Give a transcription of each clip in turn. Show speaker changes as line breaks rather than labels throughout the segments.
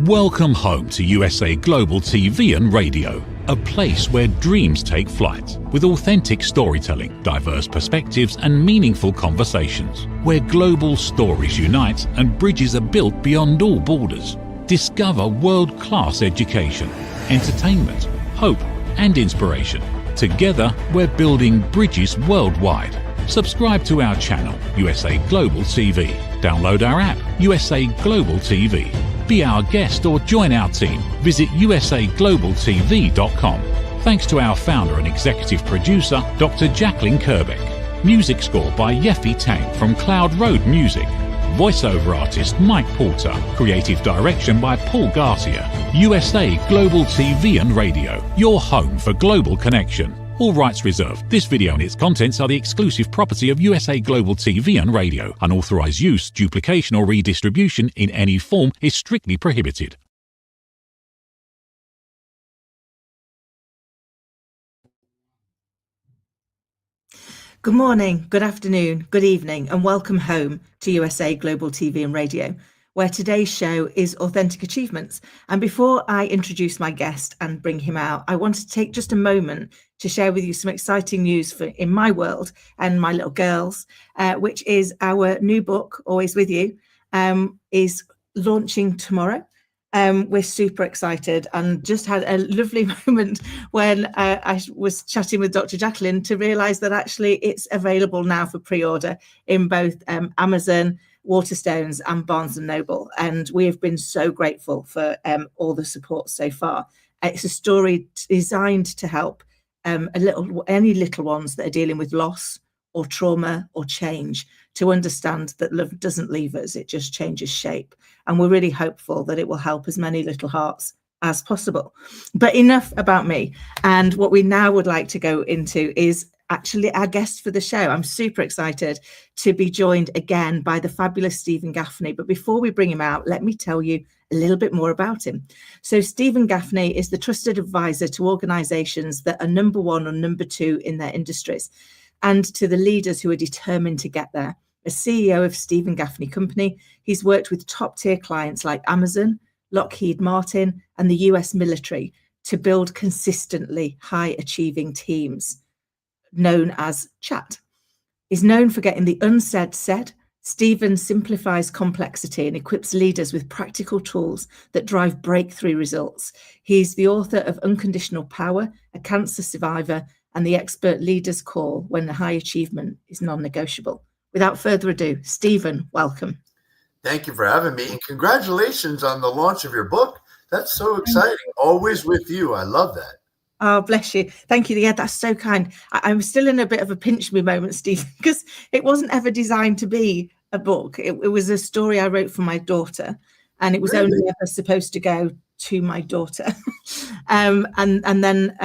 Welcome home to USA Global TV and Radio, a place where dreams take flight, with authentic storytelling, diverse perspectives and meaningful conversations, where global stories unite and bridges are built beyond all borders. Discover world-class education, entertainment, hope and inspiration. Together, we're building bridges worldwide. Subscribe to our channel, USA Global TV. Download our app, USA Global TV. Be our guest or join our team. Visit usaglobaltv.com. Thanks to our founder and executive producer, Dr. Jacqueline Kerbeck. Music score by Yeffy Tang from Cloud Road Music. Voiceover artist Mike Porter. Creative direction by Paul Garcia. USA Global TV and Radio, your home for global connection. All rights reserved. This video and its contents are the exclusive property of USA Global TV and Radio. Unauthorized use, duplication or redistribution in any form is strictly prohibited.
Good morning, good afternoon, good evening, and welcome home to USA Global TV and Radio, where today's show is Authentic Achievements. And before I introduce my guest and bring him out, I want to take just a moment to share with you some exciting news in my world and my little girls, which is our new book, Always With You, is launching tomorrow. We're super excited and just had a lovely moment when I was chatting with Dr. Jacqueline to realise that actually it's available now for pre-order in both Amazon, Waterstones and Barnes & Noble. And we have been so grateful for all the support so far. It's a story designed to help any little ones that are dealing with loss or trauma or change to understand that love doesn't leave us, it just changes shape. And we're really hopeful that it will help as many little hearts as possible. But enough about me. And what we now would like to go into is actually our guest for the show. I'm super excited to be joined again by the fabulous Stephen Gaffney. But before we bring him out, let me tell you a little bit more about him. So Stephen Gaffney is the trusted advisor to organizations that are number one or number two in their industries, and to the leaders who are determined to get there. As CEO of Stephen Gaffney Company, he's worked with top tier clients like Amazon, Lockheed Martin, and the US military to build consistently high achieving teams, known as CHAT. He's known for getting the unsaid said. Stephen simplifies complexity and equips leaders with practical tools that drive breakthrough results. He's the author of Unconditional Power, a cancer survivor, and the expert leaders call when the high achievement is non-negotiable. Without further ado, Stephen, welcome.
Thank you for having me, and congratulations on the launch of your book. That's so exciting. Always With You. I love that.
Oh, bless you. Thank you. Yeah, that's so kind. I'm still in a bit of a pinch me moment, Steve, because it wasn't ever designed to be a book. It was a story I wrote for my daughter, and it was only ever supposed to go to my daughter. And then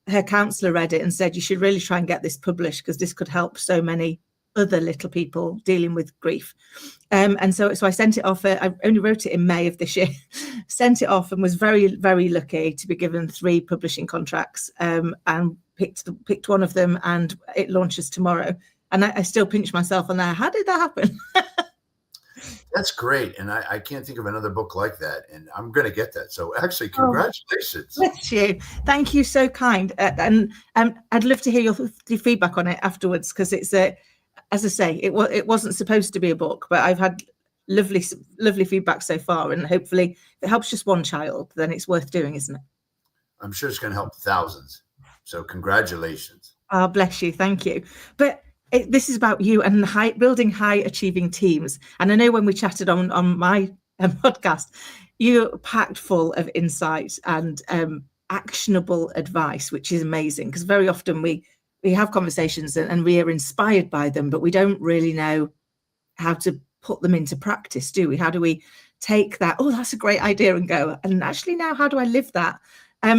her counsellor read it and said, you should really try and get this published because this could help so many other little people dealing with grief. And so I sent it off. I only wrote it in May of this year, sent it off and was very, very lucky to be given 3 publishing contracts, and picked one of them, and it launches tomorrow. And I still pinch myself on that. How did that happen?
That's great. And I can't think of another book like that. And I'm going to get that. So actually, congratulations.
Bless you. Thank you. So kind. And I'd love to hear your feedback on it afterwards, because it's as I say, it wasn't supposed to be a book, but I've had lovely feedback so far. And hopefully if it helps just one child, then it's worth doing, isn't it?
I'm sure it's going to help thousands. So congratulations.
Oh, bless you. Thank you. But this is about you and building high achieving teams. And I know when we chatted on my podcast, you're packed full of insight and actionable advice, which is amazing, because very often we have conversations and we are inspired by them, but we don't really know how to put them into practice, do we? How do we take that, oh, that's a great idea, and go, and actually now how do I live that?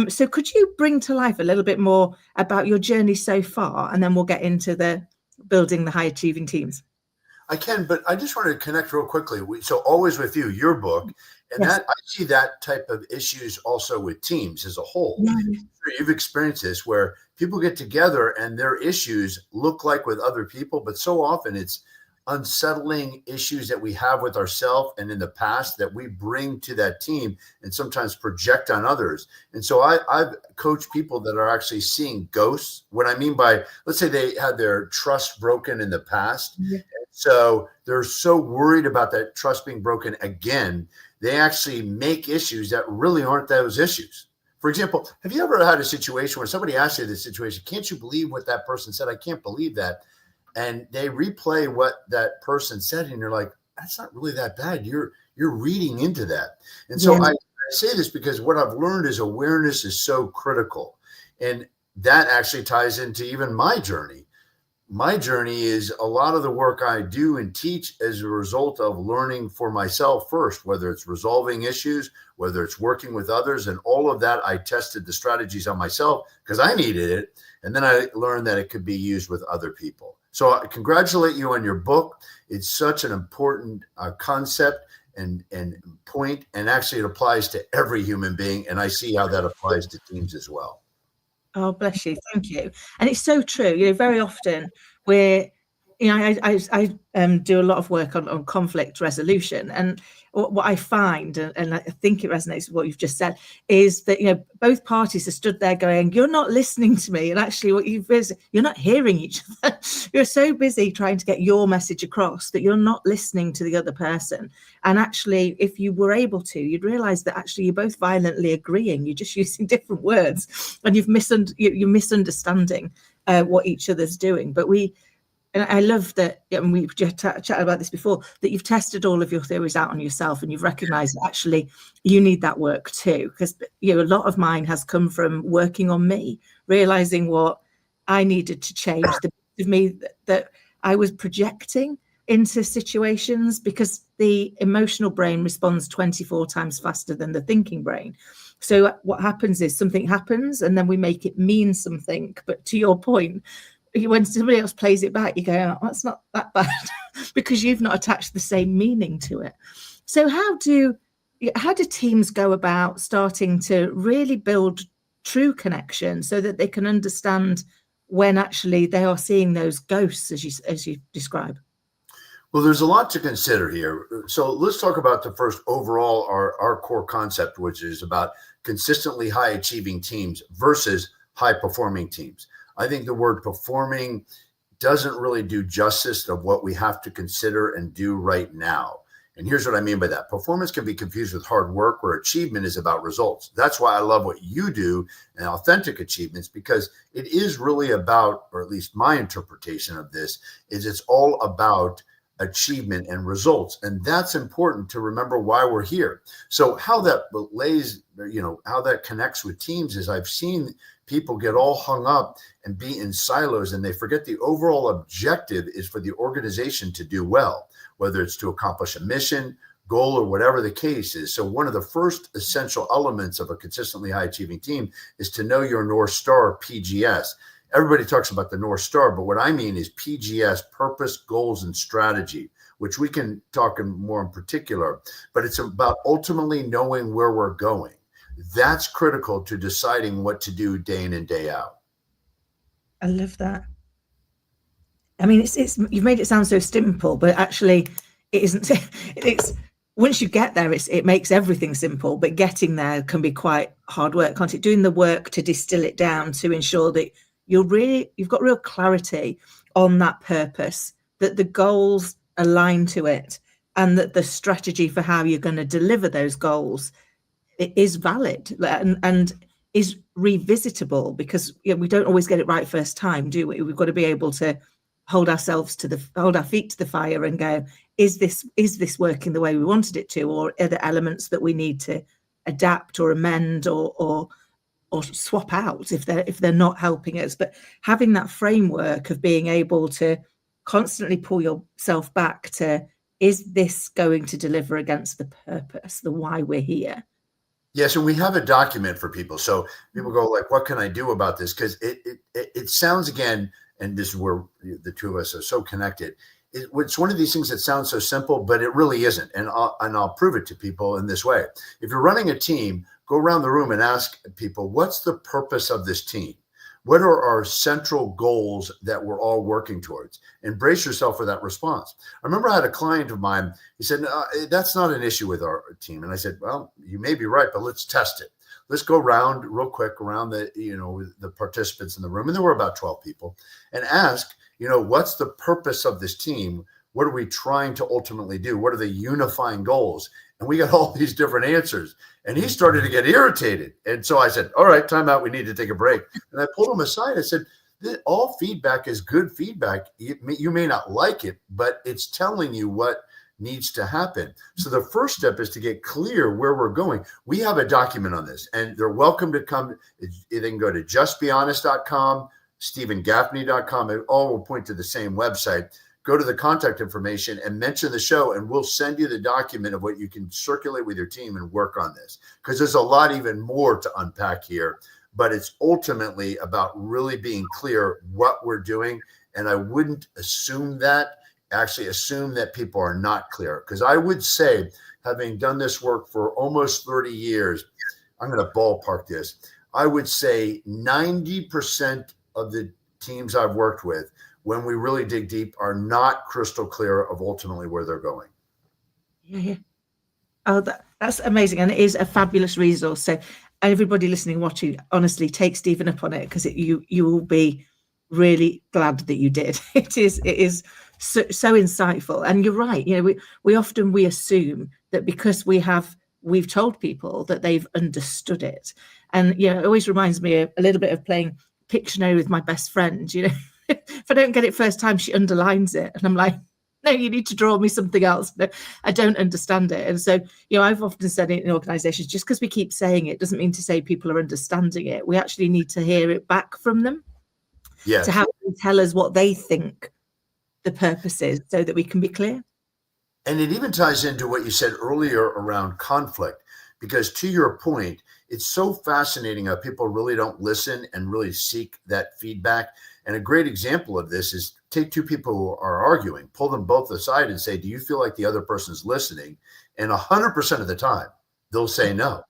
So could you bring to life a little bit more about your journey so far, and then we'll get into the building the high achieving teams?
I can, but I just wanted to connect real quickly. So Always With You, your book, and yes, that I see that type of issues also with teams as a whole. Yeah. You've experienced this where people get together and their issues look like with other people, but so often it's unsettling issues that we have with ourselves and in the past that we bring to that team and sometimes project on others. And so I've coached people that are actually seeing ghosts. What I mean by, let's say they had their trust broken in the past. Yeah. So they're so worried about that trust being broken again, they actually make issues that really aren't those issues. For example, have you ever had a situation where somebody asks you this situation, can't you believe what that person said? I can't believe that. And they replay what that person said, and you're like, that's not really that bad. You're reading into that. And so I say this because what I've learned is awareness is so critical. And that actually ties into even my journey. My journey is a lot of the work I do and teach as a result of learning for myself first, whether it's resolving issues, whether it's working with others, and all of that. I tested the strategies on myself because I needed it. And then I learned that it could be used with other people. So I congratulate you on your book. It's such an important concept and point, and actually it applies to every human being. And I see how that applies to teams as well.
Oh, bless you. Thank you. And it's so true. Very often we're, I do a lot of work on conflict resolution, and what I find, and I think it resonates with what you've just said, is that both parties are stood there going, "You're not listening to me," and actually, you're not hearing each other. You're so busy trying to get your message across that you're not listening to the other person. And actually, if you were able to, you'd realize that actually you're both violently agreeing. You're just using different words, and you're misunderstanding what each other's doing. But and I love that, and we've just chatted about this before, that you've tested all of your theories out on yourself, and you've recognized that actually you need that work too. Because a lot of mine has come from working on me, realizing what I needed to change, the bit of me that I was projecting into situations, because the emotional brain responds 24 times faster than the thinking brain. So what happens is something happens, and then we make it mean something. But to your point, when somebody else plays it back, you go, "Oh, that's not that bad," because you've not attached the same meaning to it. So how do teams go about starting to really build true connection so that they can understand when actually they are seeing those ghosts, as you describe?
Well, there's a lot to consider here. So let's talk about the first overall, our core concept, which is about consistently high achieving teams versus high performing teams. I think the word performing doesn't really do justice of what we have to consider and do right now. And here's what I mean by that. Performance can be confused with hard work, where achievement is about results. That's why I love what you do and authentic achievements, because it is really about, or at least my interpretation of this, is it's all about achievement and results. And that's important to remember why we're here. So how that how that connects with teams is, I've seen people get all hung up and be in silos, and they forget the overall objective is for the organization to do well, whether it's to accomplish a mission, goal, or whatever the case is. So one of the first essential elements of a consistently high achieving team is to know your North Star, PGS. Everybody talks about the North Star, but what I mean is PGS, purpose, goals, and strategy, which we can talk more in particular, but it's about ultimately knowing where we're going. That's critical to deciding what to do day in and day out.
I love that. I mean, it's you've made it sound so simple, but actually it isn't. It's once you get there, it makes everything simple, but getting there can be quite hard work, can't it? Doing the work to distill it down to ensure that you've got real clarity on that purpose, that the goals align to it, and that the strategy for how you're going to deliver those goals is valid and is revisitable, because we don't always get it right first time, do we? We've got to be able to hold our feet to the fire and go, is this working the way we wanted it to, or are there elements that we need to adapt or amend or swap out if they're not helping us? But having that framework of being able to constantly pull yourself back to, is this going to deliver against the purpose, the why we're here?
Yes, and we have a document for people. So people go like, what can I do about this? Because it sounds, again, and this is where the two of us are so connected. It's one of these things that sounds so simple, but it really isn't. And I'll prove it to people in this way. If you're running a team, go around the room and ask people, what's the purpose of this team? What are our central goals that we're all working towards? And brace yourself for that response. I remember I had a client of mine, he said, no, that's not an issue with our team. And I said, well, you may be right, but let's test it. Let's go around real quick around the participants in the room. And there were about 12 people, and ask, what's the purpose of this team? What are we trying to ultimately do? What are the unifying goals? And we got all these different answers. And he started to get irritated. And so I said, all right, time out. We need to take a break. And I pulled him aside. I said, all feedback is good feedback. You may not like it, but it's telling you what needs to happen. So the first step is to get clear where we're going. We have a document on this, and they're welcome to come. They can go to justbehonest.com, stephengaffney.com. It all will point to the same website. Go to the contact information and mention the show, and we'll send you the document of what you can circulate with your team and work on this, because there's a lot even more to unpack here, but it's ultimately about really being clear what we're doing. And I wouldn't assume that people are not clear, because I would say, having done this work for almost 30 years, I'm going to ballpark this. I would say 90% of the teams I've worked with, when we really dig deep, are not crystal clear of ultimately where they're going.
Yeah. Oh, that's amazing. And it is a fabulous resource. So everybody listening, watching, honestly, take Stephen up on it, because you will be really glad that you did. It is so insightful. And you're right. We often assume that because we've told people that they've understood it. And, it always reminds me a little bit of playing Pictionary with my best friend, If I don't get it first time, she underlines it. And I'm like, no, you need to draw me something else. No, I don't understand it. And so, I've often said it in organizations, just because we keep saying it doesn't mean to say people are understanding it. We actually need to hear it back from them.
Yes.
To have them tell us what they think the purpose is, so that we can be clear.
And it even ties into what you said earlier around conflict, because to your point, it's so fascinating how people really don't listen and really seek that feedback. And a great example of this is, take two people who are arguing, pull them both aside and say, do you feel like the other person's listening? And 100% of the time, they'll say no.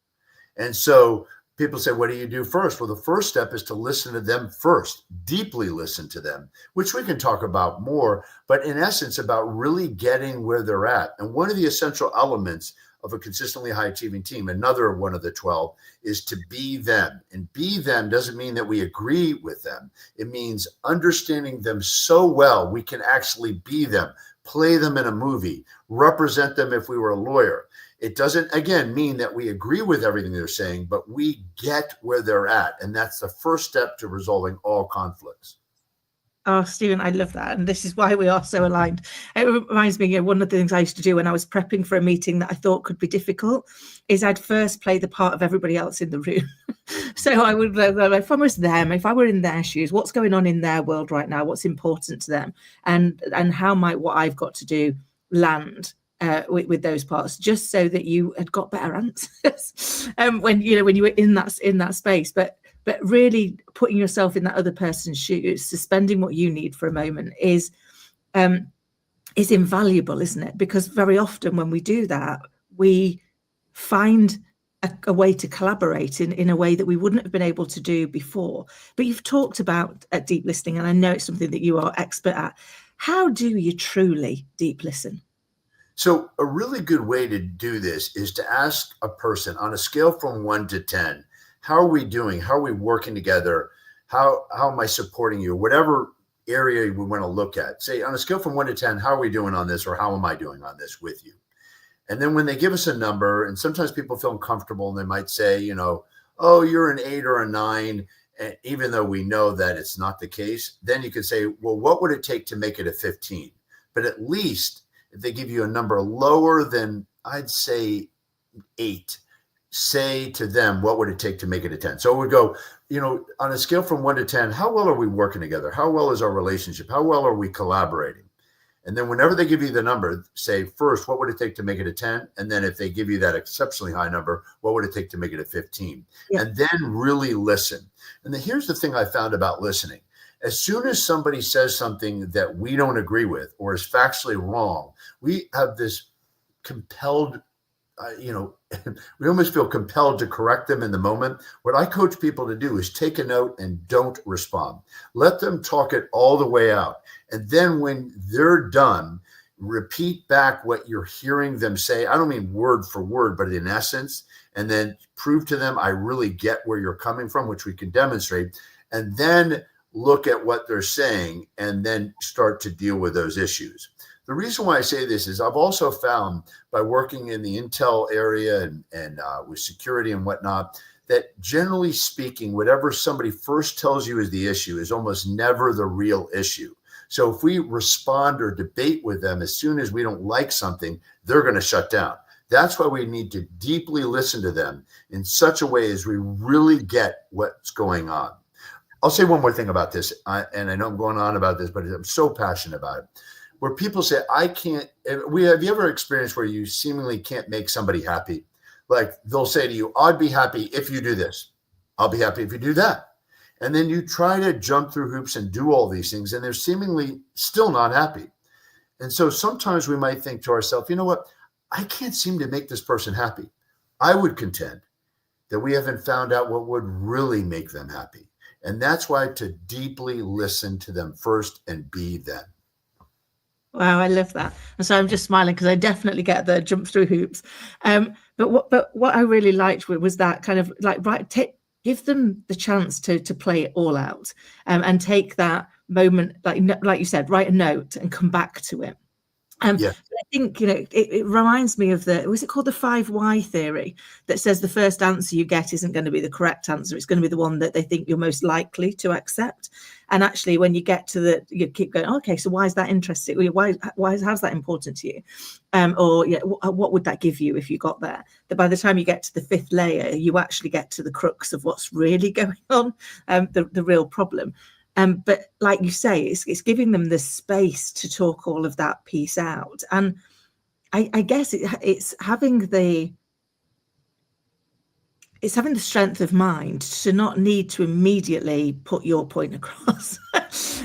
And so people say, what do you do first? Well, the first step is to listen to them first, deeply listen to them, which we can talk about more, but in essence, about really getting where they're at. And one of the essential elements of a consistently high achieving team, another one of the 12, is to be them. And be them doesn't mean that we agree with them. It means understanding them so well we can actually be them, play them in a movie, represent them if we were a lawyer. It doesn't, again, mean that we agree with everything they're saying, but we get where they're at. And that's the first step to resolving all conflicts.
Oh, Stephen, I love that. And this is why we are so aligned. It reminds me, one of the things I used to do when I was prepping for a meeting that I thought could be difficult is I'd first play the part of everybody else in the room. So I would go, if I was them, if I were in their shoes, what's going on in their world right now? What's important to them? And how might what I've got to do land with those parts, just so that you had got better answers when you were in that space. But really putting yourself in that other person's shoes, suspending what you need for a moment is invaluable, isn't it? Because very often when we do that, we find a way to collaborate in a way that we wouldn't have been able to do before. But you've talked about deep listening, and I know it's something that you are expert at. How do you truly deep listen?
So a really good way to do this is to ask a person on a scale from 1 to 10, how are we doing? How are we working together? How am I supporting you? Whatever area we want to look at. Say on a scale from 1 to 10, how are we doing on this, or how am I doing on this with you? And then when they give us a number, and sometimes people feel uncomfortable and they might say, oh, you're an 8 or a 9, and even though we know that it's not the case, then you could say, well, what would it take to make it a 15? But at least if they give you a number lower than, I'd say, 8, say to them, what would it take to make it a 10? So it would go, on a scale from 1 to 10, how well are we working together? How well is our relationship? How well are we collaborating? And then whenever they give you the number, say first, what would it take to make it a 10? And then if they give you that exceptionally high number, what would it take to make it a 15? Yeah. And then really listen. And here's the thing I found about listening. As soon as somebody says something that we don't agree with or is factually wrong, we have this compelled we almost feel compelled to correct them in the moment. What I coach people to do is take a note and don't respond. Let them talk it all the way out. And then when they're done, repeat back what you're hearing them say. I don't mean word for word, but in essence, and then prove to them, I really get where you're coming from, which we can demonstrate. And then look at what they're saying and then start to deal with those issues. The reason why I say this is I've also found by working in the Intel area and with security and whatnot, that generally speaking, whatever somebody first tells you is the issue is almost never the real issue. So if we respond or debate with them, as soon as we don't like something, they're going to shut down. That's why we need to deeply listen to them in such a way as we really get what's going on. I'll say one more thing about this, and I know I'm going on about this, but I'm so passionate about it. Where people say, I can't, have you ever experienced where you seemingly can't make somebody happy? Like they'll say to you, I'd be happy if you do this. I'll be happy if you do that. And then you try to jump through hoops and do all these things, and they're seemingly still not happy. And so sometimes we might think to ourselves, you know what? I can't seem to make this person happy. I would contend that we haven't found out what would really make them happy. And that's why to deeply listen to them first and be them.
Wow, I love that. And so I'm just smiling because I definitely get the jump through hoops. But what I really liked was that kind of like, give them the chance to play it all out, and take that moment, like you said, write a note and come back to it. I think, it reminds me of was it called the 5 why theory, that says the first answer you get isn't going to be the correct answer. It's going to be the one that they think you're most likely to accept. And actually, when you get to you keep going, okay, so why is that interesting? How's that important to you? What would that give you if you got there? That by the time you get to the 5th layer, you actually get to the crux of what's really going on, the real problem. But like you say, it's giving them the space to talk all of that piece out. And I guess it's having the strength of mind to not need to immediately put your point across.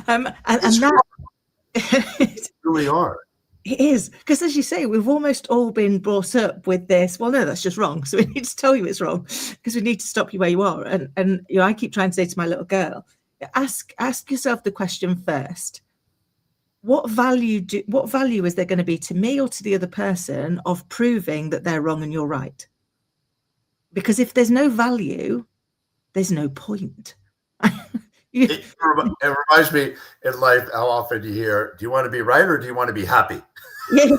And that
really are.
It is, because as you say, we've almost all been brought up with this. Well, no, that's just wrong. So we need to tell you it's wrong because we need to stop you where you are. And I keep trying to say to my little girl, ask yourself the question first. What value is there going to be to me or to the other person of proving that they're wrong and you're right? Because if there's no value, there's no point.
It reminds me in life how often you hear, do you want to be right or do you want to be happy?
Yeah.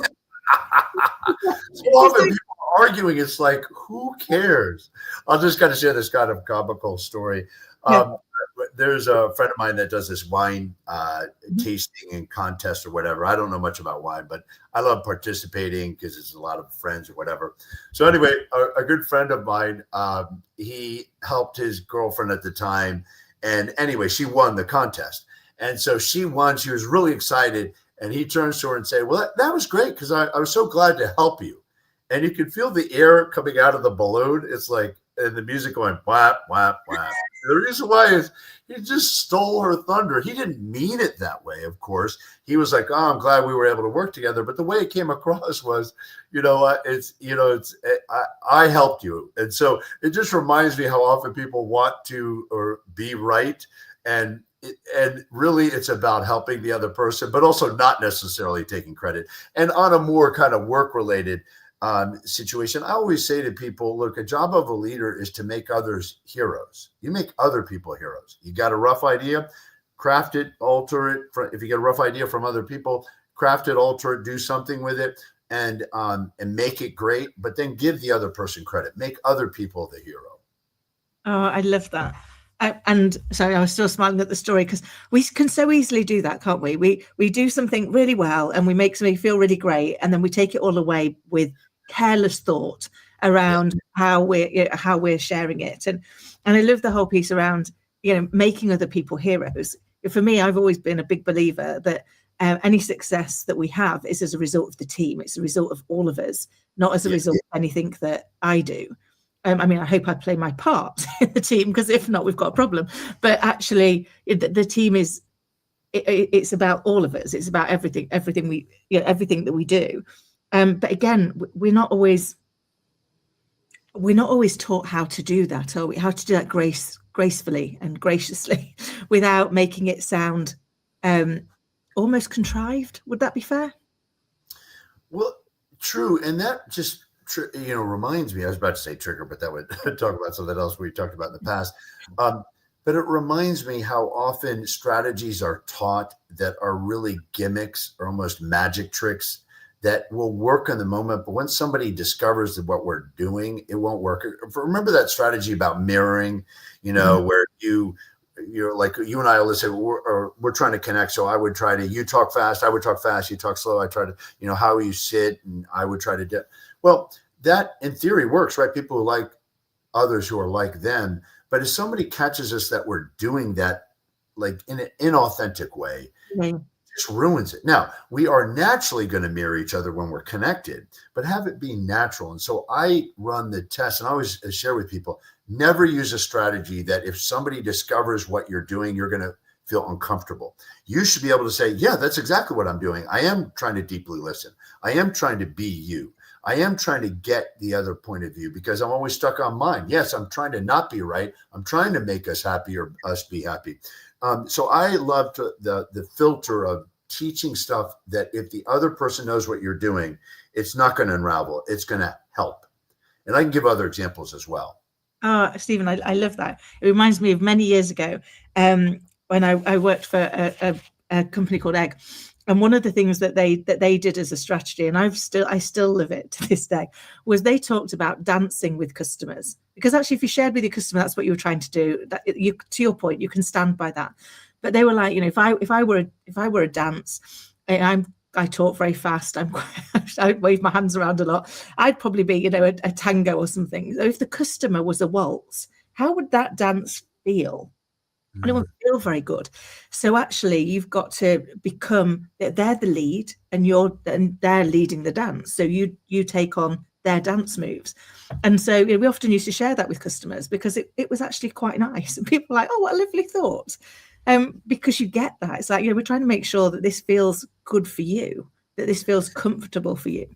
So often people are arguing, it's like, who cares? I'll just kind of share this kind of comical story. There's a friend of mine that does this wine tasting and contest or whatever. I don't know much about wine, but I love participating because there's a lot of friends or whatever. So anyway, a good friend of mine, he helped his girlfriend at the time. And anyway, she won the contest. And so she won. She was really excited. And he turns to her and say, well, that was great because I was so glad to help you. And you can feel the air coming out of the balloon. It's like, and the music going, whap, whap, whap. The reason why is he just stole her thunder. He didn't mean it that way, of course. He was like, oh, I'm glad we were able to work together. But the way it came across was, I helped you. And so it just reminds me how often people want to or be right. And really it's about helping the other person, but also not necessarily taking credit. And on a more kind of work-related situation, I always say to people, look, a job of a leader is to make others heroes. You make other people heroes. You got a rough idea, craft it, alter it. If you get a rough idea from other people, craft it, alter it, do something with it, and make it great. But then give the other person credit. Make other people the hero.
Oh, I love that. And sorry, I was still smiling at the story because we can so easily do that, can't we? We do something really well and we make somebody feel really great, and then we take it all away with careless thought around how we're sharing it. And I love the whole piece around making other people heroes. For me, I've always been a big believer that any success that we have is as a result of the team. It's a result of all of us, not as a result of anything that I do. I mean, I hope I play my part in the team, because if not, we've got a problem. But actually, the team is, it's about all of us. It's about everything that we do. But again, we're not always we're not always taught how to do that, are we? How to do that gracefully and graciously without making it sound almost contrived. Would that be fair?
Well, true. And that just, reminds me, I was about to say trigger, but that would talk about something else we talked about in the past. But it reminds me how often strategies are taught that are really gimmicks or almost magic tricks that will work in the moment. But when somebody discovers that what we're doing, it won't work. Remember that strategy about mirroring, where you're like, you and I, let's say we're trying to connect. So I would try to, you talk fast, I would talk fast, you talk slow. I try to, how you sit, and I would try to well, that in theory works, right? People who like others who are like them. But if somebody catches us that we're doing that like in an inauthentic way, it just ruins it. Now, we are naturally going to mirror each other when we're connected, but have it be natural. And so I run the test, and I always share with people, never use a strategy that if somebody discovers what you're doing, you're going to feel uncomfortable. You should be able to say, yeah, that's exactly what I'm doing. I am trying to deeply listen. I am trying to be you. I am trying to get the other point of view because I'm always stuck on mine. Yes, I'm trying to not be right. I'm trying to make us happy or us be happy. So I love the filter of teaching stuff that if the other person knows what you're doing, it's not going to unravel. It's going to help. And I can give other examples as well.
Oh, Stephen, I love that. It reminds me of many years ago when I worked for a company called Egg. And one of the things that they did as a strategy, and I still live it to this day, was they talked about dancing with customers. Because actually, if you shared with your customer, that's what you were trying to do. That to your point, you can stand by that. But they were like, if I were a dance, I talk very fast. I wave my hands around a lot. I'd probably be, a tango or something. So if the customer was a waltz, how would that dance feel? And it won't feel very good. So actually, you've got to become, they're the lead, and they're leading the dance. So you take on their dance moves. And so we often used to share that with customers because it was actually quite nice. And people are like, oh, what a lovely thought. Because you get that. It's like, we're trying to make sure that this feels good for you, that this feels comfortable for you.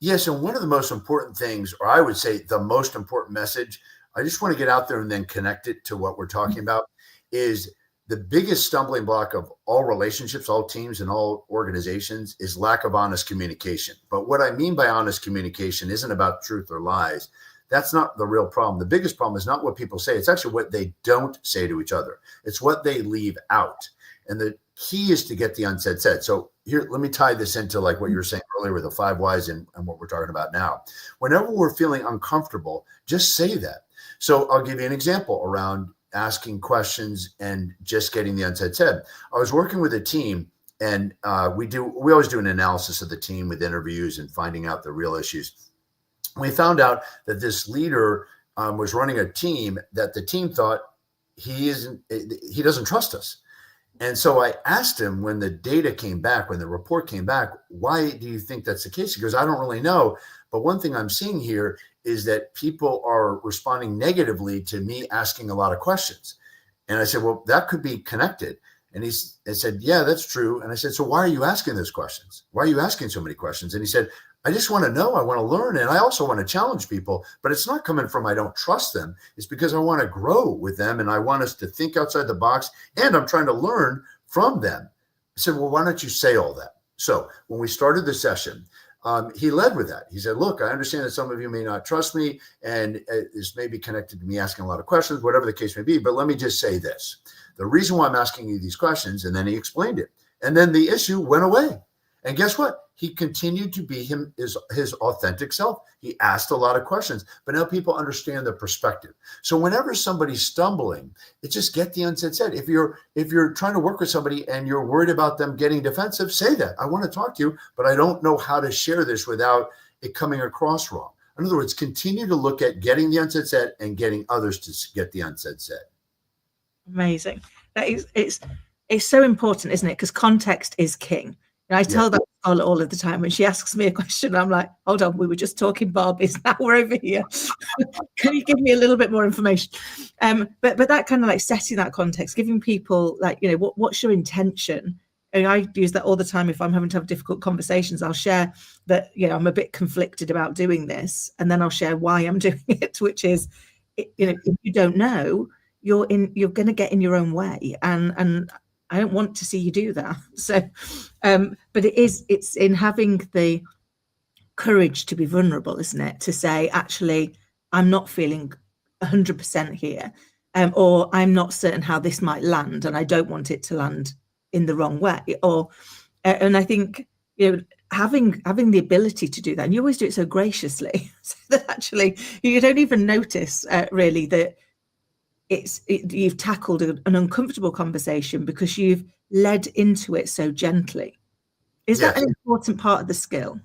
Yes. And one of the most important things, or I would say the most important message, I just want to get out there and then connect it to what we're talking about, is the biggest stumbling block of all relationships, all teams, and all organizations is lack of honest communication. But what I mean by honest communication isn't about truth or lies. That's not the real problem. The biggest problem is not what people say. It's actually what they don't say to each other. It's what they leave out. And the key is to get the unsaid said. So here, let me tie this into like what you were saying earlier with the 5 whys and what we're talking about now. Whenever we're feeling uncomfortable, just say that. So I'll give you an example around asking questions and just getting the unsaid said. I was working with a team, and we always do an analysis of the team with interviews and finding out the real issues. We found out that this leader was running a team that the team thought he doesn't trust us. And so I asked him when the data came back, when the report came back, why do you think that's the case? He goes, I don't really know. But one thing I'm seeing here is that people are responding negatively to me asking a lot of questions. And I said, well, that could be connected. And he said, yeah, that's true. And I said, so why are you asking those questions? Why are you asking so many questions? And he said, I just want to know. I want to learn. And I also want to challenge people. But it's not coming from I don't trust them. It's because I want to grow with them. And I want us to think outside the box. And I'm trying to learn from them. I said, well, why don't you say all that? So when we started the session, he led with that. He said, look, I understand that some of you may not trust me, and this may be connected to me asking a lot of questions, whatever the case may be. But let me just say this. The reason why I'm asking you these questions, and then he explained it. And then the issue went away. And guess what? He continued to be his authentic self. He asked a lot of questions, but now people understand the perspective. So whenever somebody's stumbling, it's just get the unsaid said. If you're trying to work with somebody and you're worried about them getting defensive, say that. I want to talk to you, but I don't know how to share this without it coming across wrong. In other words, continue to look at getting the unsaid said and getting others to get the unsaid said.
Amazing. It's so important, isn't it? Because context is king. And I tell that all of the time when she asks me a question, I'm like, hold on, we were just talking Barbies. Now we're over here. Can you give me a little bit more information? But that kind of like setting that context, giving people like, what's your intention And I use that all the time. If I'm having to have difficult conversations, I'll share that, I'm a bit conflicted about doing this, and then I'll share why I'm doing it, which is, if you don't know, you're going to get in your own way, and I don't want to see you do that. So, but it's in having the courage to be vulnerable, isn't it? To say, actually, I'm not feeling 100% here, or I'm not certain how this might land, and I don't want it to land in the wrong way. Or, and I think, having the ability to do that, and you always do it so graciously, so that actually you don't even notice really that you've tackled an uncomfortable conversation because you've led into it so gently. Is that an important part of the skill?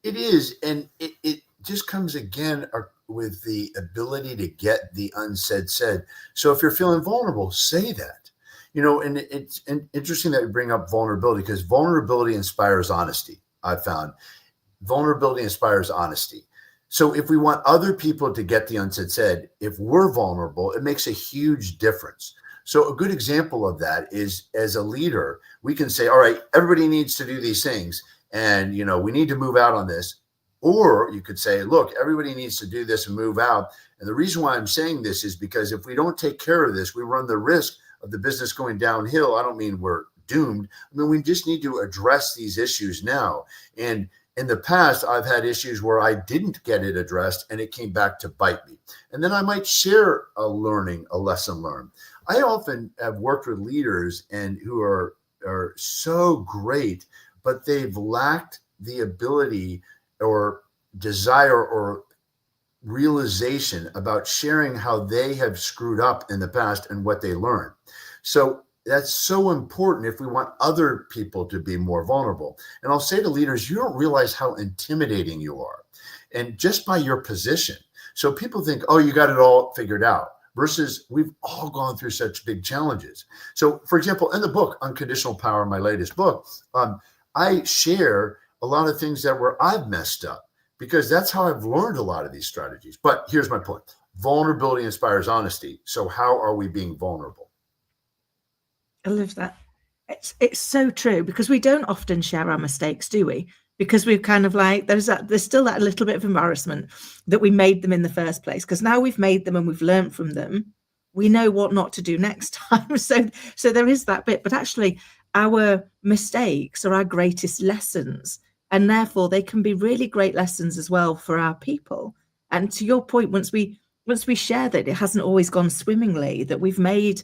It is, and it just comes again with the ability to get the unsaid said. So if you're feeling vulnerable, say that. And it's interesting that you bring up vulnerability, because vulnerability inspires honesty. I've found vulnerability inspires honesty. So if we want other people to get the unsaid said, if we're vulnerable, it makes a huge difference. So a good example of that is, as a leader, we can say, all right, everybody needs to do these things, and we need to move out on this. Or you could say, look, everybody needs to do this and move out. And the reason why I'm saying this is because if we don't take care of this, we run the risk of the business going downhill. I don't mean we're doomed. I mean, we just need to address these issues now. And in the past, I've had issues where I didn't get it addressed and it came back to bite me. And then I might share a lesson learned. I often have worked with leaders who are so great, but they've lacked the ability or desire or realization about sharing how they have screwed up in the past and what they learned. So that's so important if we want other people to be more vulnerable. And I'll say to leaders, you don't realize how intimidating you are, and just by your position. So people think, oh, you got it all figured out, versus we've all gone through such big challenges. So, for example, in the book, Unconditional Power, my latest book, I share a lot of things that I've messed up, because that's how I've learned a lot of these strategies. But here's my point. Vulnerability inspires honesty. So how are we being vulnerable?
I love that. It's so true, because we don't often share our mistakes, do we? Because we're kind of like, there's still that little bit of embarrassment that we made them in the first place, because now we've made them and we've learned from them, we know what not to do next time. So there is that bit, but actually our mistakes are our greatest lessons, and therefore they can be really great lessons as well for our people. And to your point, once we share that it hasn't always gone swimmingly, that we've made,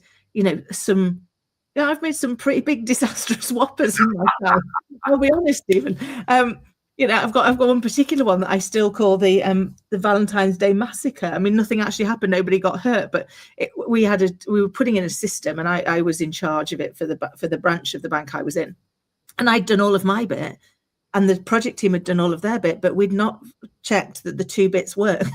I've made some pretty big disastrous whoppers in my time. I'll be honest, Stephen. I've got one particular one that I still call the Valentine's Day massacre. I mean, nothing actually happened, nobody got hurt, but we were putting in a system, and I was in charge of it for the branch of the bank I was in, and I'd done all of my bit, and the project team had done all of their bit, but we'd not checked that the two bits worked.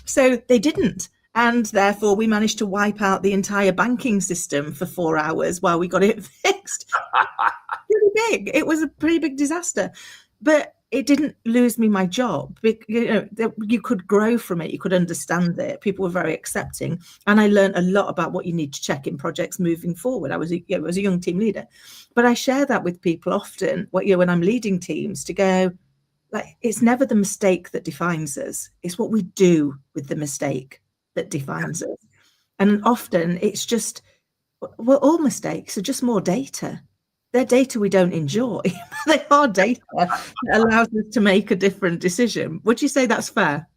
So they didn't. And therefore, we managed to wipe out the entire banking system for 4 hours while we got it fixed. Pretty big. It was a pretty big disaster. But it didn't lose me my job. You could grow from it. You could understand it. People were very accepting. And I learned a lot about what you need to check in projects moving forward. I was a young team leader. But I share that with people often, when I'm leading teams, to go, like, it's never the mistake that defines us. It's what we do with the mistake that defines us. And often it's just, all mistakes are just more data. They're data we don't enjoy. They are data that allows us to make a different decision. Would you say that's fair?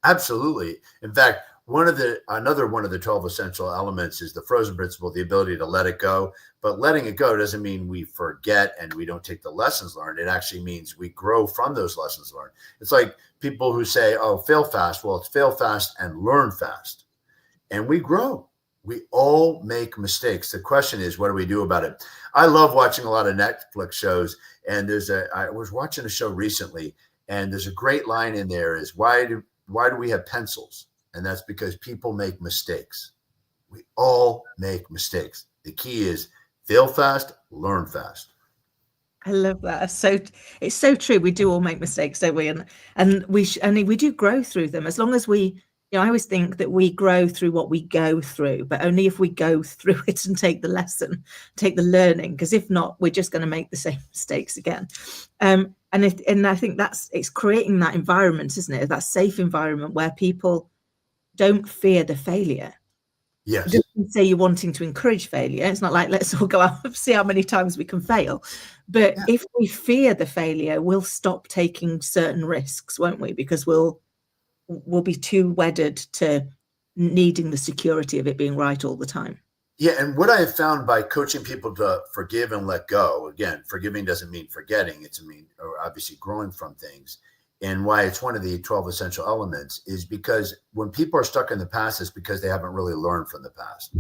Absolutely. In fact, another one of the 12 essential elements is the frozen principle, the ability to let it go. But letting it go doesn't mean we forget and we don't take the lessons learned. It actually means we grow from those lessons learned. It's like people who say, oh, fail fast. Well, it's fail fast and learn fast. And we grow. We all make mistakes. The question is, what do we do about it? I love watching a lot of Netflix shows. And I was watching a show recently, and there's a great line in there is, why do we have pencils? And that's because people make mistakes. We all make mistakes. The key is fail fast, learn fast.
I love that. So it's so true. We do all make mistakes, don't we? And we do grow through them, as long as we I always think that we grow through what we go through, but only if we go through it and take the lesson, take the learning, because if not, we're just going to make the same mistakes again. And I think it's creating that environment, isn't it? That safe environment where people don't fear the failure.
Yes.
It doesn't say you're wanting to encourage failure. It's not like, let's all go out and see how many times we can fail. But if we fear the failure, we'll stop taking certain risks, won't we? Because we'll be too wedded to needing the security of it being right all the time.
Yeah. And what I have found by coaching people to forgive and let go, again, forgiving doesn't mean forgetting. Or obviously growing from things. And why it's one of the 12 essential elements is because when people are stuck in the past, it's because they haven't really learned from the past.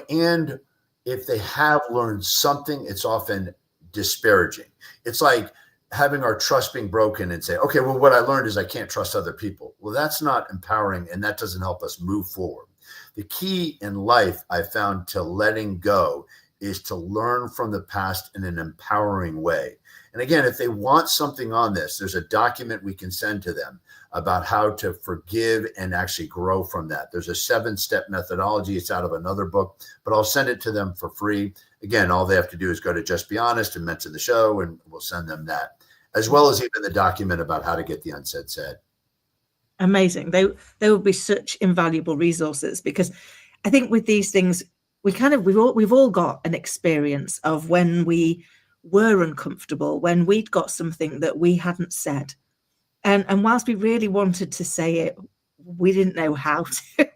And if they have learned something, it's often disparaging. It's like having our trust being broken and say, okay, well, what I learned is I can't trust other people. Well, that's not empowering, and that doesn't help us move forward. The key in life, I found, to letting go is to learn from the past in an empowering way. And again, if they want something on this, there's a document we can send to them about how to forgive and actually grow from that. There's a 7-step methodology. It's out of another book, but I'll send it to them for free. Again, all they have to do is go to Just Be Honest and mention the show, and we'll send them that, as well as even the document about how to get the unsaid said.
Amazing. They will be such invaluable resources, because I think with these things, we've all got an experience of when we were uncomfortable, when we'd got something that we hadn't said. And whilst we really wanted to say it, we didn't know how to.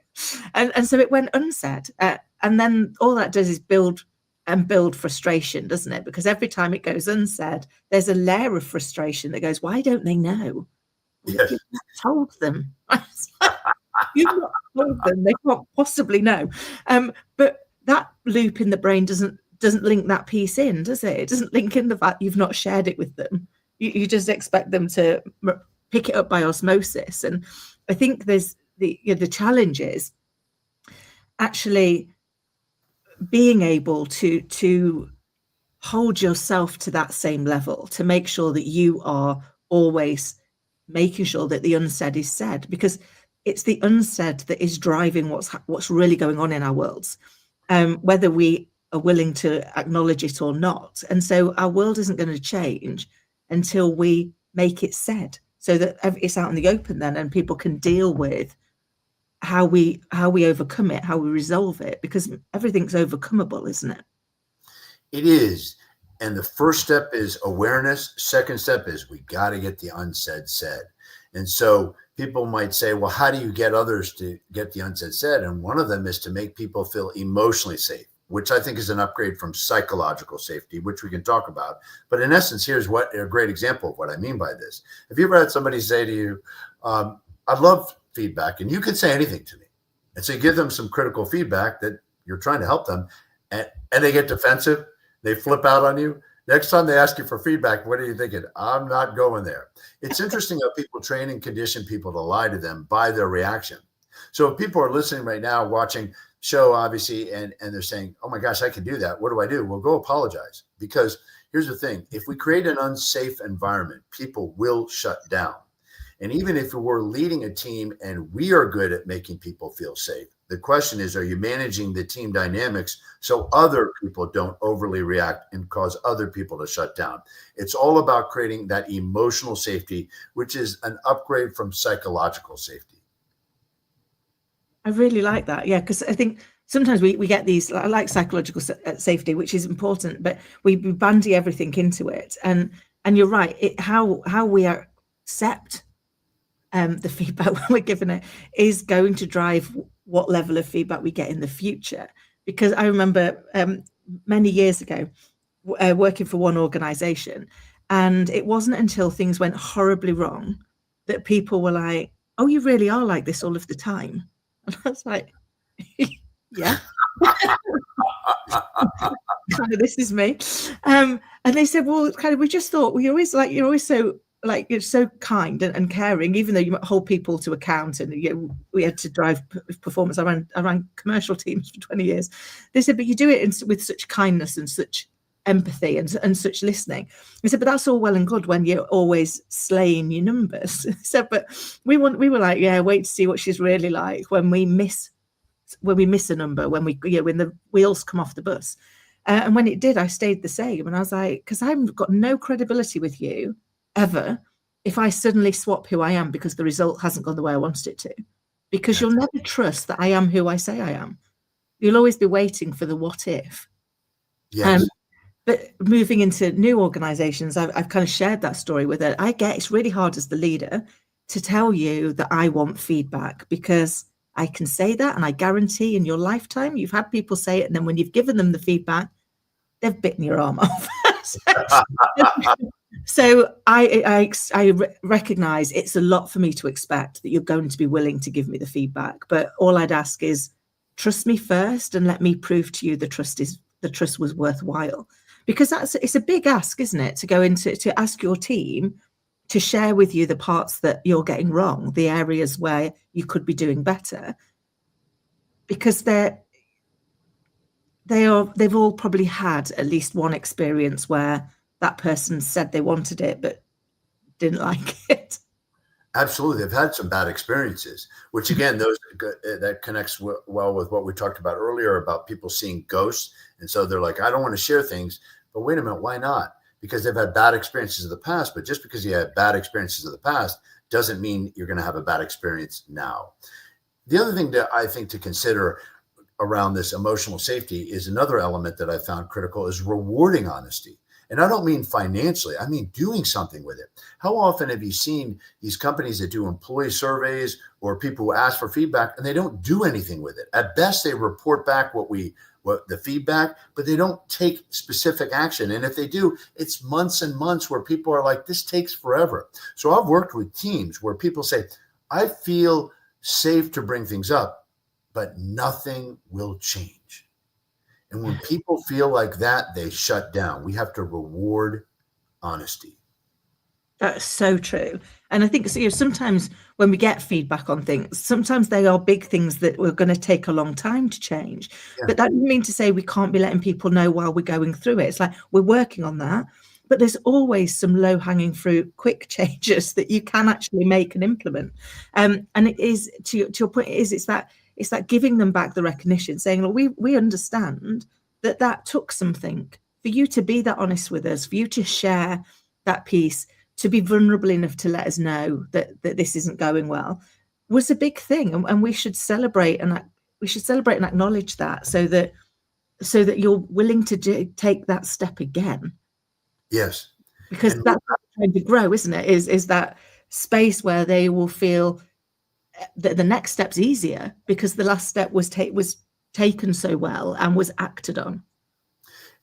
and so it went unsaid. And then all that does is build frustration, doesn't it? Because every time it goes unsaid, there's a layer of frustration that goes, why don't they know?
Yes.
You've not told them. You've not told them. They can't possibly know. But that loop in the brain doesn't link that piece in, does it? It doesn't link in the fact you've not shared it with them. You just expect them to pick it up by osmosis. And I think there's the challenge is actually being able to hold yourself to that same level, to make sure that you are always making sure that the unsaid is said, because it's the unsaid that is driving what's really going on in our worlds, whether we are willing to acknowledge it or not. And so our world isn't going to change until we make it said, so that it's out in the open then, and people can deal with how we overcome it, how we resolve it, because everything's overcomable, isn't it?
It is. And the first step is awareness. Second step is we got to get the unsaid said. And so people might say, well, how do you get others to get the unsaid said? And one of them is to make people feel emotionally safe, which I think is an upgrade from psychological safety, which we can talk about. But in essence, here's what a great example of what I mean by this. Have you ever had somebody say to you, I'd love feedback, and you can say anything to me. And so you give them some critical feedback that you're trying to help them, and they get defensive. They flip out on you. Next time they ask you for feedback, what are you thinking? I'm not going there. It's interesting how people train and condition people to lie to them by their reaction. So if people are listening right now, watching show, obviously, and they're saying, oh my gosh, I can do that. What do I do? Well, go apologize. Because here's the thing. If we create an unsafe environment, people will shut down. And even if we're leading a team and we are good at making people feel safe, the question is, are you managing the team dynamics so other people don't overly react and cause other people to shut down? It's all about creating that emotional safety, which is an upgrade from psychological safety.
I really like that. Yeah, because I think sometimes we get these, I like psychological safety, which is important, but we bandy everything into it. And you're right, how we accept the feedback when we're given it is going to drive what level of feedback we get in the future. Because I remember many years ago working for one organization, and it wasn't until things went horribly wrong that people were like, oh, you really are like this all of the time. And I was like, yeah. Kind of, this is me. And they said, well, kind of, we just thought, well, you're always so like, you're so kind and caring, even though you hold people to account, and we had to drive performance. I ran commercial teams for 20 years. They said, but you do it with such kindness and such empathy and such listening. He said, but that's all well and good when you're always slaying your numbers. He said, but we were like, yeah, wait to see what she's really like when we miss a number, when the wheels come off the bus. And when it did, I stayed the same. And I was like, because I've got no credibility with you ever if I suddenly swap who I am because the result hasn't gone the way I wanted it to. Because you'll never trust that I am who I say I am. You'll always be waiting for the what if.
Yes.
But moving into new organizations, I've kind of shared that story with it. I get it's really hard as the leader to tell you that I want feedback, because I can say that, and I guarantee in your lifetime you've had people say it, and then when you've given them the feedback, they've bitten your arm off. So I recognize it's a lot for me to expect that you're going to be willing to give me the feedback, but all I'd ask is trust me first and let me prove to you the trust was worthwhile, because it's a big ask, isn't it, to go into to ask your team to share with you the parts that you're getting wrong, the areas where you could be doing better, because they've all probably had at least one experience where that person said they wanted it but didn't like it.
Absolutely. They've had some bad experiences, which again, that connects well with what we talked about earlier about people seeing ghosts. And so they're like, I don't want to share things, but wait a minute, why not? Because they've had bad experiences of the past, but just because you had bad experiences of the past doesn't mean you're going to have a bad experience now. The other thing that I think to consider around this emotional safety is another element that I found critical is rewarding honesty. And I don't mean financially, I mean doing something with it. How often have you seen these companies that do employee surveys or people who ask for feedback and they don't do anything with it? At best, they report back what the feedback, but they don't take specific action. And if they do, it's months and months where people are like, this takes forever. So I've worked with teams where people say, I feel safe to bring things up, but nothing will change. And when people feel like that, they shut down. We have to reward honesty.
That's so true. And I think sometimes when we get feedback on things, sometimes they are big things that we're going to take a long time to change. Yeah. But that doesn't mean to say we can't be letting people know while we're going through it. It's like we're working on that. But there's always some low-hanging fruit, quick changes that you can actually make and implement. And it is, to your point, it's that giving them back the recognition, saying, look, we understand that took something for you to be that honest with us, for you to share that piece, to be vulnerable enough to let us know that this isn't going well, was a big thing, and we should celebrate and acknowledge that, so that you're willing to take that step again.
Yes,
because that's what we're trying to grow, isn't it? Is that space where they will feel that the next step's easier because the last step was taken so well and was acted on.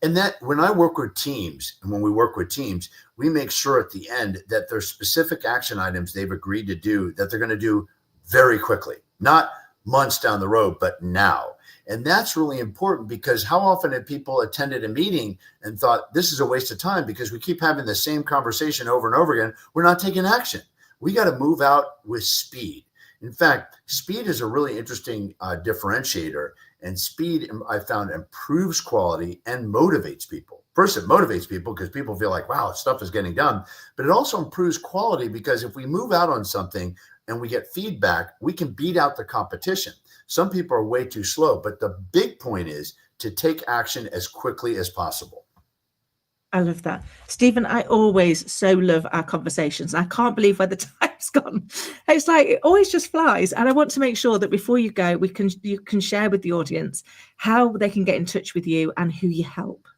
And that when I work with teams, and when we work with teams, we make sure at the end that there's specific action items they've agreed to do that they're going to do very quickly, not months down the road, but now. And that's really important, because how often have people attended a meeting and thought this is a waste of time because we keep having the same conversation over and over again. We're not taking action. We got to move out with speed. In fact, speed is a really interesting differentiator, and speed, I found, improves quality and motivates people. First, it motivates people because people feel like, wow, stuff is getting done, but it also improves quality because if we move out on something and we get feedback, we can beat out the competition. Some people are way too slow, but the big point is to take action as quickly as possible.
I love that. Stephen, I always so love our conversations. I can't believe where the time's gone. It's like it always just flies. And I want to make sure that before you go, you can share with the audience how they can get in touch with you and who you help.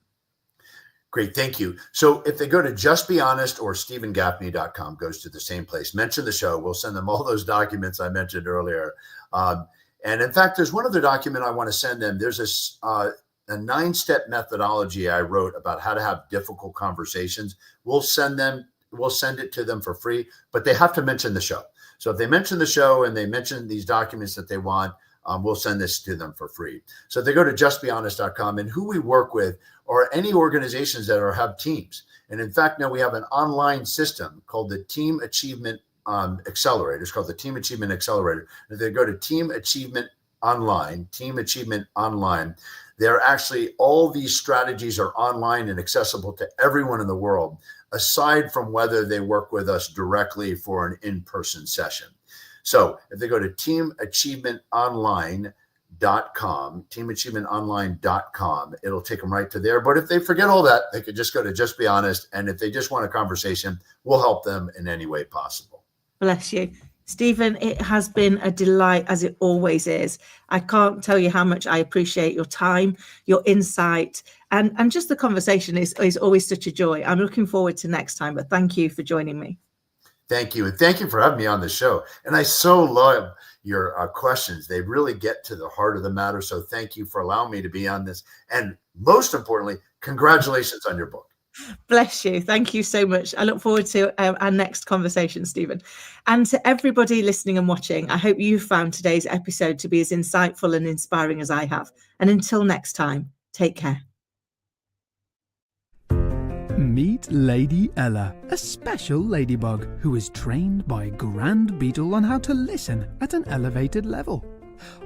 Great, thank you. So if they go to justbehonest or stephengaffney.com, goes to the same place, mention the show. We'll send them all those documents I mentioned earlier. And in fact, there's one other document I want to send them. There's a 9-step methodology I wrote about how to have difficult conversations. We'll send it to them for free, but they have to mention the show. So if they mention the show and they mention these documents that they want, we'll send this to them for free. So if they go to justbehonest.com, and who we work with are any organizations that have teams. And in fact, now we have an online system called the Team Achievement Accelerator. It's called the Team Achievement Accelerator. If they go to teamachievement Online, Team Achievement Online. They're actually, all these strategies are online and accessible to everyone in the world, aside from whether they work with us directly for an in-person session. So if they go to teamachievementonline.com, it'll take them right to there. But if they forget all that, they could just go to Just Be Honest. And if they just want a conversation, we'll help them in any way possible.
Bless you. Stephen, it has been a delight, as it always is. I can't tell you how much I appreciate your time, your insight, and just the conversation is always such a joy. I'm looking forward to next time, but thank you for joining me.
Thank you. And thank you for having me on the show. And I so love your questions. They really get to the heart of the matter. So thank you for allowing me to be on this. And most importantly, congratulations on your book.
Bless you. Thank you so much. I look forward to our next conversation, Stephen. And to everybody listening and watching, I hope you found today's episode to be as insightful and inspiring as I have. And until next time, take care.
Meet Lady Ella, a special ladybug who is trained by Grand Beetle on how to listen at an elevated level.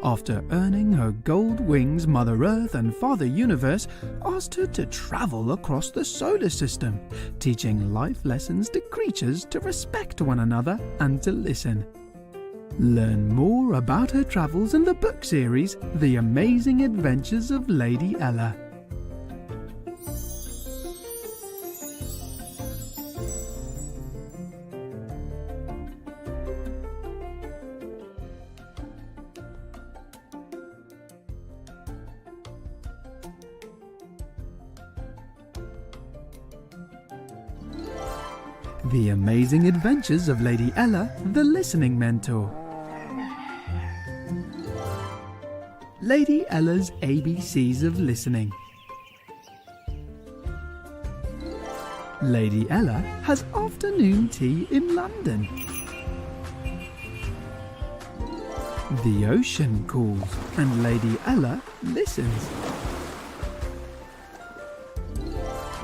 After earning her gold wings, Mother Earth and Father Universe asked her to travel across the solar system, teaching life lessons to creatures to respect one another and to listen. Learn more about her travels in the book series, The Amazing Adventures of Lady Ella. The Amazing Adventures of Lady Ella, the Listening Mentor. Lady Ella's ABCs of Listening. Lady Ella has afternoon tea in London. The ocean calls and Lady Ella listens.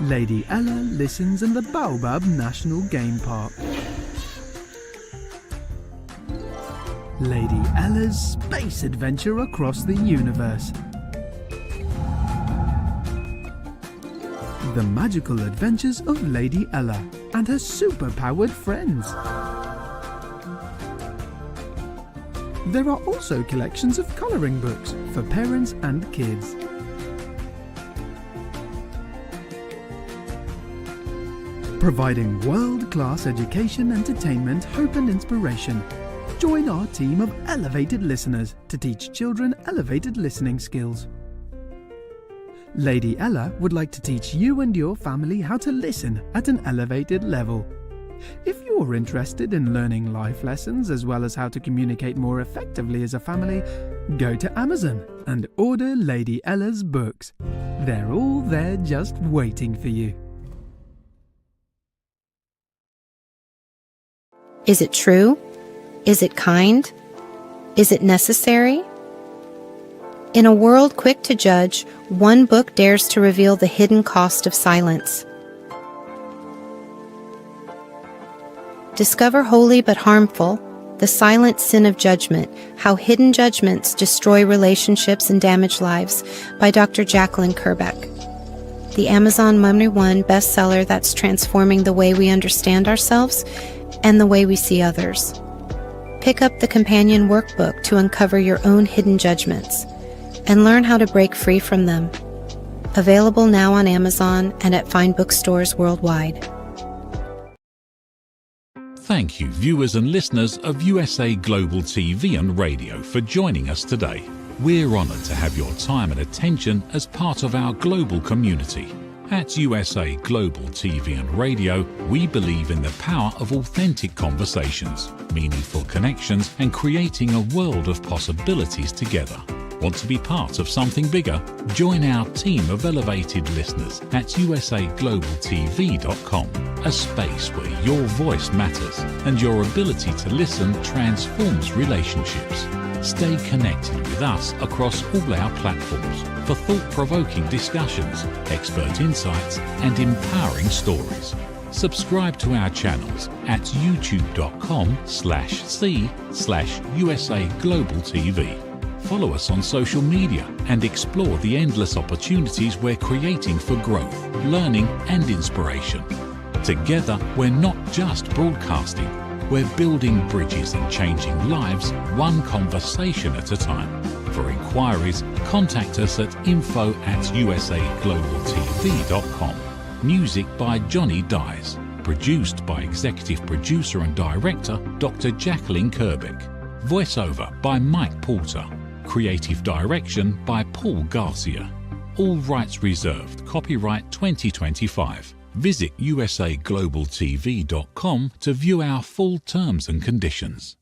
Lady Ella listens in the Baobab National Game Park. Lady Ella's space adventure across the universe. The magical adventures of Lady Ella and her super-powered friends. There are also collections of colouring books for parents and kids. Providing world-class education, entertainment, hope and inspiration. Join our team of elevated listeners to teach children elevated listening skills. Lady Ella would like to teach you and your family how to listen at an elevated level. If you're interested in learning life lessons as well as how to communicate more effectively as a family, go to Amazon and order Lady Ella's books. They're all there just waiting for you.
Is it true? Is it kind? Is it necessary? In a world quick to judge, one book dares to reveal the hidden cost of silence. Discover Holy but Harmful, The Silent Sin of Judgment, How Hidden Judgments Destroy Relationships and Damage Lives by Dr. Jacqueline Kerbeck. The Amazon #1 bestseller that's transforming the way we understand ourselves and the way we see others. Pick up the companion workbook to uncover your own hidden judgments and learn how to break free from them. Available now on Amazon and at fine bookstores worldwide.
Thank you, viewers and listeners of USA Global TV and Radio, for joining us today. We're honoured to have your time and attention as part of our global community. At USA Global TV and Radio, we believe in the power of authentic conversations, meaningful connections, and creating a world of possibilities together. Want to be part of something bigger? Join our team of elevated listeners at usaglobaltv.com, a space where your voice matters and your ability to listen transforms relationships. Stay connected with us across all our platforms for thought-provoking discussions, expert insights, and empowering stories. Subscribe to our channels at youtube.com/c/USA Global TV. follow us on social media and explore the endless opportunities we're creating for growth, learning and inspiration. Together, we're not just broadcasting, we're building bridges and changing lives one conversation at a time. For inquiries, contact us at info@usaglobaltv.com. Music by Johnny Dyes. Produced by Executive Producer and Director Dr. Jacqueline Kerbeck. Voiceover by Mike Porter. Creative Direction by Paul Garcia. All rights reserved. Copyright 2025. Visit usaglobaltv.com to view our full terms and conditions.